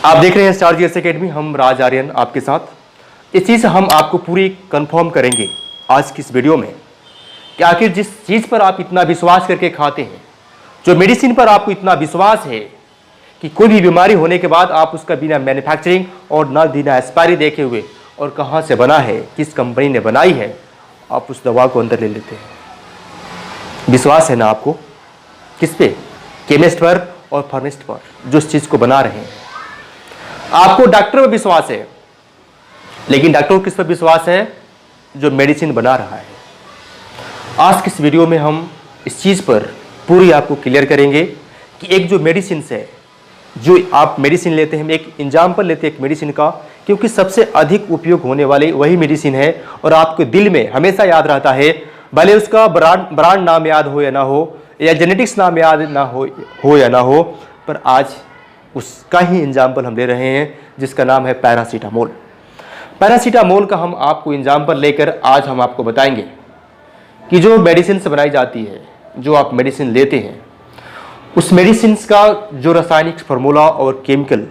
आप देख रहे हैं स्टार जीएस एकेडमी। हम राज आर्यन आपके साथ। इस चीज़ हम आपको पूरी कंफर्म करेंगे आज की इस वीडियो में कि आखिर जिस चीज़ पर आप इतना विश्वास करके खाते हैं, जो मेडिसिन पर आपको इतना विश्वास है कि कोई भी बीमारी होने के बाद आप उसका बिना मैन्युफैक्चरिंग और ना बिना एक्सपायरी देखे हुए और कहाँ से बना है, किस कंपनी ने बनाई है, आप उस दवा को अंदर ले लेते हैं। विश्वास है ना आपको? किस पे? केमिस्ट पर और फार्मासिस्ट पर, जो इस चीज़ को बना रहे हैं। आपको डॉक्टर पर विश्वास है, लेकिन डॉक्टर को किस पर विश्वास है? जो मेडिसिन बना रहा है। आज की इस वीडियो में हम इस चीज़ पर पूरी आपको क्लियर करेंगे कि एक जो मेडिसिन है, जो आप मेडिसिन लेते हैं, हम एक एग्जाम्पल लेते हैं एक मेडिसिन का, क्योंकि सबसे अधिक उपयोग होने वाली वही मेडिसिन है और आपके दिल में हमेशा याद रहता है, भले उसका ब्रांड नाम याद हो या ना हो, या जेनेटिक्स नाम याद ना हो या ना हो, पर आज उसका ही एग्जाम्पल हम ले रहे हैं, जिसका नाम है पैरासीटामोल। पैरासीटामोल का हम आपको एग्जाम्पल लेकर आज हम आपको बताएंगे कि जो मेडिसिन से बनाई जाती है, जो आप मेडिसिन लेते हैं, उस मेडिसिन का जो रासायनिक फार्मूला और केमिकल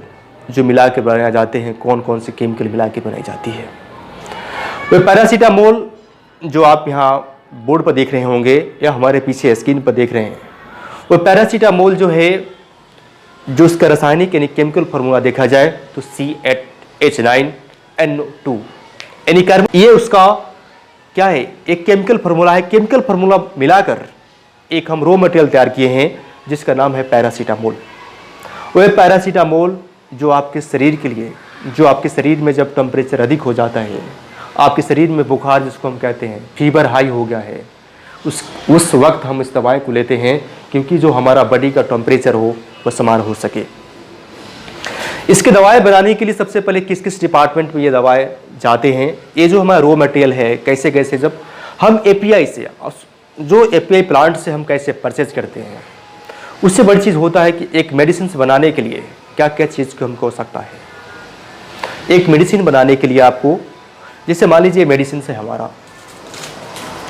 जो मिला के बनाए जाते हैं, कौन कौन से केमिकल मिला के बनाई जाती है। तो पैरासीटामोल जो आप यहाँ बोर्ड पर देख रहे होंगे या हमारे पीछे स्क्रीन पर देख रहे हैं, वो पैरासीटामोल जो है, जो उसका रासायनिक यानी केमिकल फार्मूला देखा जाए तो C8H9NO2 यानी कार्बन, ये उसका क्या है? एक केमिकल फार्मूला है। केमिकल फार्मूला मिलाकर एक हम रॉ मटेरियल तैयार किए हैं, जिसका नाम है पैरासीटामोल। वह पैरासीटामोल जो आपके शरीर के लिए, जो आपके शरीर में जब टेम्परेचर अधिक हो जाता है, आपके शरीर में बुखार जिसको हम कहते हैं, फीवर हाई हो गया है, उस वक्त हम इस दवाई को लेते हैं, क्योंकि जो हमारा बॉडी का टेम्परेचर हो वह समान हो सके। इसके दवाएं बनाने के लिए सबसे पहले किस किस डिपार्टमेंट में ये दवाएं जाते हैं, ये जो हमारा रॉ मटेरियल है, कैसे कैसे जब हम एपीआई से, जो एपीआई प्लांट से हम कैसे परचेज करते हैं, उससे बड़ी चीज़ होता है कि एक मेडिसिन बनाने के लिए क्या क्या चीज़ की हमको आवश्यकता है। एक मेडिसिन बनाने के लिए आपको, जैसे मान लीजिए मेडिसिन से हमारा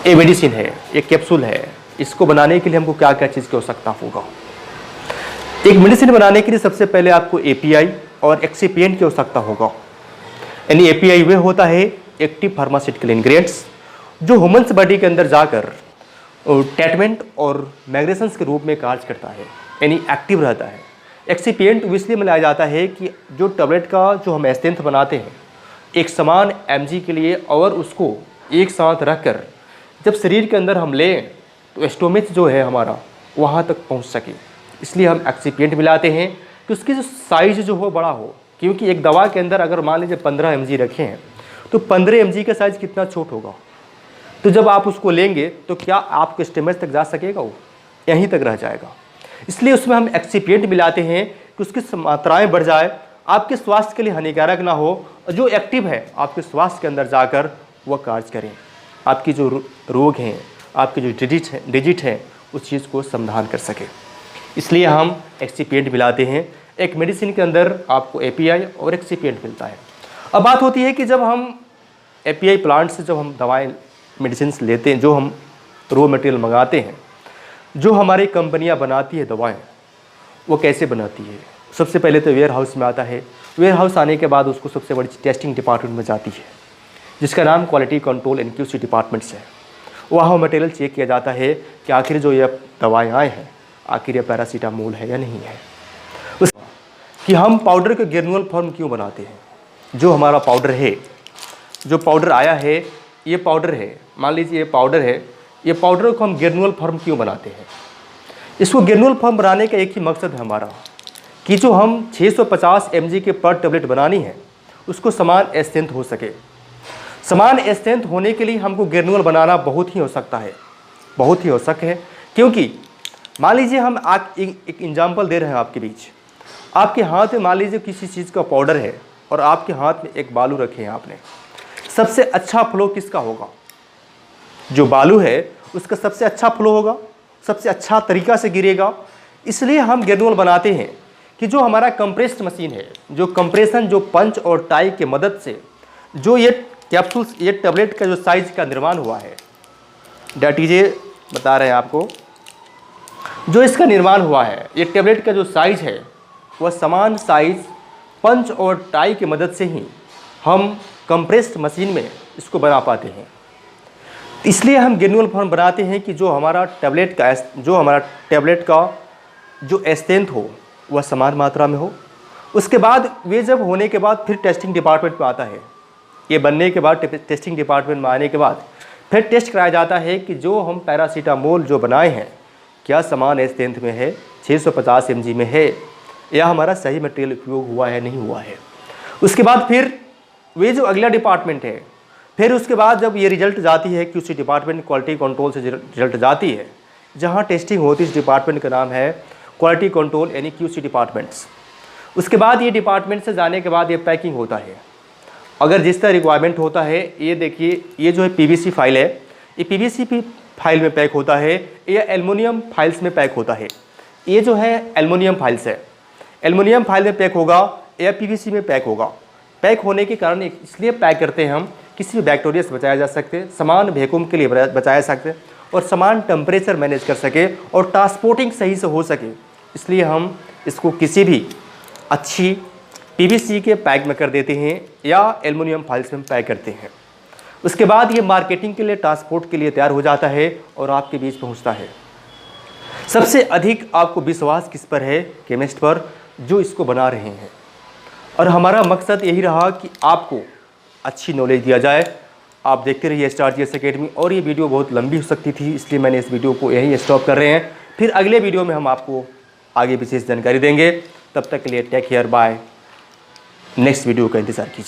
ये मेडिसिन है, एक कैप्सूल है, इसको बनाने के लिए हमको क्या क्या चीज़ की आवश्यकता होगा। एक मेडिसिन बनाने के लिए सबसे पहले आपको एपीआई और एक्सिपिएंट की आवश्यकता होगा। यानी एपीआई वे होता है एक्टिव फार्मास्यूटिकल इंग्रेडिएंट्स, जो ह्यूमन्स बॉडी के अंदर जाकर ट्रीटमेंट और मैग्नेशंस के रूप में कार्य करता है, यानी एक्टिव रहता है। एक्सिपिएंट इसलिए मिलाया जाता है कि जो टैबलेट का जो हम स्ट्रेंथ बनाते हैं एक समान एमजी के लिए, और उसको एक साथ रखकर जब शरीर के अंदर हम लें तो स्टोमेच जो है हमारा वहाँ तक पहुँच सके, इसलिए हम एक्सिपिएंट मिलाते हैं कि उसकी जो साइज जो हो बड़ा हो। क्योंकि एक दवा के अंदर अगर मान लीजिए 15 mg रखे हैं, तो 15 mg का साइज कितना छोट होगा, तो जब आप उसको लेंगे तो क्या आपके स्टोमेच तक जा सकेगा? वो यहीं तक रह जाएगा। इसलिए उसमें हम एक्सिपिएंट मिलाते हैं कि उसकी मात्राएँ बढ़ जाए, आपके स्वास्थ्य के लिए हानिकारक ना हो, और जो एक्टिव है आपके स्वास्थ्य के अंदर जाकर वह कार्य करें, आपकी जो रोग हैं, आपके जो डिजिट हैं, उस चीज़ को समाधान कर सके। इसलिए हम एक्सिपिएंट मिलाते हैं। एक मेडिसिन के अंदर आपको एपीआई और एक्सिपिएंट मिलता है। अब बात होती है कि जब हम एपीआई प्लांट से जब हम दवाएं मेडिसिन लेते हैं, जो हम रॉ मटेरियल मंगाते हैं, जो हमारी कंपनियां बनाती है दवाएं, वो कैसे बनाती है? सबसे पहले तो वेयर हाउस में आता है। वेयर हाउस आने के बाद उसको सबसे बड़ी टेस्टिंग डिपार्टमेंट में जाती है, जिसका नाम quality control and QC departments है। वहाँ मटेरियल चेक किया जाता है कि आखिर जो ये दवाएँ आए हैं, आखिर ये पैरासीटामोल है या नहीं है। कि हम पाउडर के ग्रेनुअल फॉर्म क्यों बनाते हैं? जो हमारा पाउडर है, जो पाउडर आया है, ये पाउडर है, मान लीजिए ये पाउडर है, ये पाउडर को हम ग्रेनुअल फॉर्म क्यों बनाते हैं? इसको ग्रेनुअल फॉर्म बनाने का एक ही मकसद है हमारा, कि जो हम 650 mg के पर टेबलेट बनानी है, उसको समान स्ट्रेंथ हो सके। समान स्ट्रेंथ होने के लिए हमको ग्रेनुअल बनाना बहुत ही आवश्यकता है, बहुत ही आवश्यक है। क्योंकि मान लीजिए हम एक एग्जाम्पल दे रहे हैं आपके बीच, आपके हाथ में मान लीजिए किसी चीज़ का पाउडर है और आपके हाथ में एक बालू रखे हैं आपने, सबसे अच्छा फ्लो किसका होगा? जो बालू है उसका सबसे अच्छा फ्लो होगा, सबसे अच्छा तरीका से गिरेगा। इसलिए हम ग्रेनुअल बनाते हैं कि जो हमारा कंप्रेस्ड मशीन है, जो कंप्रेशन, जो पंच और टाई के मदद से जो ये कैप्सूल्स, ये टैबलेट का जो साइज का निर्माण हुआ है, डेट इज बता रहे हैं आपको, जो इसका निर्माण हुआ है, ये टैबलेट का जो साइज है वह समान साइज पंच और टाई की मदद से ही हम कंप्रेस्ड मशीन में इसको बना पाते हैं। इसलिए हम ग्रेन्युअल फॉर्म बनाते हैं कि जो हमारा टैबलेट का जो स्ट्रेंथ हो वह समान मात्रा में हो। उसके बाद वे जब होने के बाद फिर टेस्टिंग डिपार्टमेंट में आता है। ये बनने के बाद टेस्टिंग डिपार्टमेंट में आने के बाद फिर टेस्ट कराया जाता है कि जो हम पैरासीटामोल जो बनाए हैं क्या समान स्ट्रेंथ में है, 650 mg में है, या हमारा सही मटेरियल उपयोग हुआ है नहीं हुआ है। उसके बाद फिर वे जो अगला डिपार्टमेंट है, फिर उसके बाद जब ये रिजल्ट जाती है QC डिपार्टमेंट, क्वालिटी कंट्रोल से रिजल्ट जाती है, जहाँ टेस्टिंग होती है इस डिपार्टमेंट का नाम है क्वालिटी कंट्रोल यानी QC डिपार्टमेंट्स। उसके बाद ये डिपार्टमेंट से जाने के बाद ये पैकिंग होता है। अगर जिस तरह रिक्वायरमेंट होता है, ये देखिए ये जो है PVC फाइल है, ये PVC फाइल में पैक होता है या एल्युमिनियम फाइल्स में पैक होता है। ये जो है एल्युमिनियम फाइल्स है, एल्युमिनियम फाइल में पैक होगा या PVC में पैक होगा। पैक होने के कारण इसलिए पैक करते हैं हम, किसी भी बैक्टीरिया से बचाया जा सकते, समान वैक्यूम के लिए बचाया सकते और समान टेम्परेचर मैनेज कर सके और ट्रांसपोर्टिंग सही से हो सके। इसलिए हम इसको किसी भी अच्छी PVC के पैक में कर देते हैं या एल्युमिनियम फाइल्स में पैक करते हैं। उसके बाद ये मार्केटिंग के लिए, ट्रांसपोर्ट के लिए तैयार हो जाता है और आपके बीच पहुंचता है। सबसे अधिक आपको विश्वास किस पर है? केमिस्ट पर, जो इसको बना रहे हैं। और हमारा मकसद यही रहा कि आपको अच्छी नॉलेज दिया जाए। आप देखते रहिए स्टार जीएस एकेडमी। और ये वीडियो बहुत लंबी हो सकती थी, इसलिए मैंने इस वीडियो को यहीं स्टॉप कर रहे हैं। फिर अगले वीडियो में हम आपको आगे विशेष जानकारी देंगे। तब तक के लिए take care, bye. Next video का इंतज़ार कीजिए।